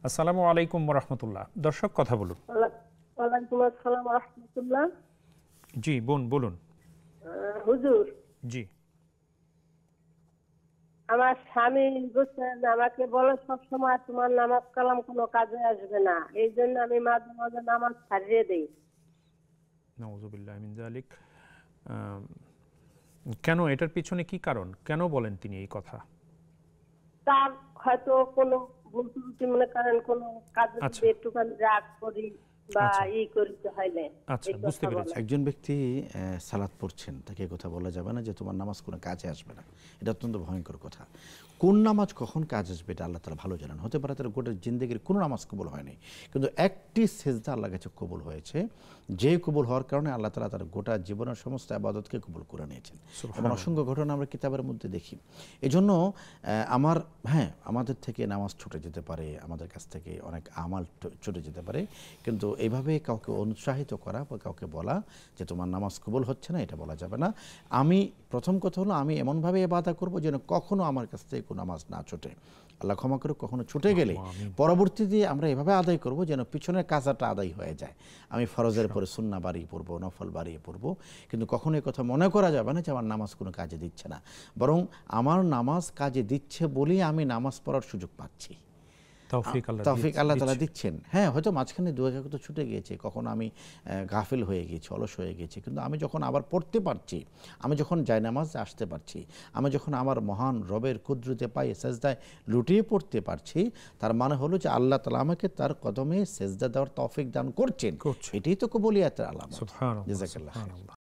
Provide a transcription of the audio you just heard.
আসসালামু আলাইকুম ওয়া রাহমাতুল্লাহ। দর্শক কথা বলুন। ওয়ালাইকুম আসসালাম ওয়া রাহমাতুল্লাহ। জি বোন বলুন। হুজুর, জি আমার স্বামী বুঝছেন আমাকে বলে সবসময় তোমার নামাজ কালাম কোনো কাজে আসবে না, এই জন্য আমি মাঝে মাঝে নামাজ ছাড়িয়ে দিই। নাউযুবিল্লাহি মিন যালিক। কেন, এটার পিছনে কি কারণ, কেন বলেন তিনি এই কথা? তার হয়তো কোনো ভুল ত্রুটি মনে করেন কোনো কাজে আচ্ছা যদি একটুখানি রাগ করি বা আচ্ছা করিতে হয় না, আচ্ছা এই বুঝতে কথা পেরেছি। বলে। একজন ব্যক্তি সালাত পড়ছেন, তাকে কথা বলা যাবে না যে তোমার নামাজ কোনো কাজে আসবে না। এটা অত্যন্ত ভয়ঙ্কর কথা। কোন নামাজ কখন কাজ আসবে এটা আল্লাহ তাআলা ভালো জানেন। হতে পারে তার গোটা জিন্দেগির কোনো নামাজ কবুল হয়নি, কিন্তু একটি সেজদা আল্লাহর কাছে কবুল হয়েছে, যে কবুল হওয়ার কারণে আল্লাহ তাআলা তার গোটা জীবনের সমস্ত ইবাদতকে কবুল করে নিয়েছেন। এবং অসংখ্য ঘটনা আমরা কিতাবের মধ্যে দেখি। এজন্য আমাদের থেকে নামাজ ছুটে যেতে পারে, আমাদের কাছ থেকে অনেক আমাল ছুটে যেতে পারে, কিন্তু এইভাবে কাউকে উৎসাহিত করা বা কাউকে বলা যে তোমার নামাজ কবুল হচ্ছে না, এটা বলা যাবে না। আমি প্রথম কথা হলো আমি এমনভাবে ইবাদত করব যেন কখনো আমার কাছ থেকে কোনো নামাজ না ছুটে। আল্লাহ ক্ষমা করে, কখনো ছুটে গেলে পরবর্তীতে আমরা এভাবে আদায় করব যেন পিছনের কাজটা আদায় হয়ে যায়। আমি ফরজের পরে সুন্না বাড়িয়ে পড়বো, নফল বাড়িয়ে পড়বো, কিন্তু কখনো এই কথা মনে করা যাবে না যে আমার নামাজ কোনো কাজে দিচ্ছে না, বরং আমার নামাজ কাজে দিচ্ছে বলেই আমি নামাজ পড়ার সুযোগ পাচ্ছি। তৌফিক আল্লাহ তাআলা দিচ্ছেন। হ্যাঁ, হয়তো মাঝখানে দু এক তো ছুটে গিয়েছে, কখনো আমি গাফিল হয়ে গেছি, অলস হয়ে গেছি, কিন্তু আমি যখন আবার পড়তে পারছি, আমি যখন জায়নামাজে আসতে পারছি, আমি যখন আমার মহান রবের কুদরতে পায়ে সেজদায় লুটিয়ে পড়তে পারছি, তার মানে হলো যে আল্লাহ তাআলা আমাকে তার কদমে সেজদা দেওয়ার তৌফিক দান করছেন। এটাই তো কবুলিয়াতের আলামত। সুবহানাল্লাহ জাযাকাল্লাহ। সুবহানাল্লাহ।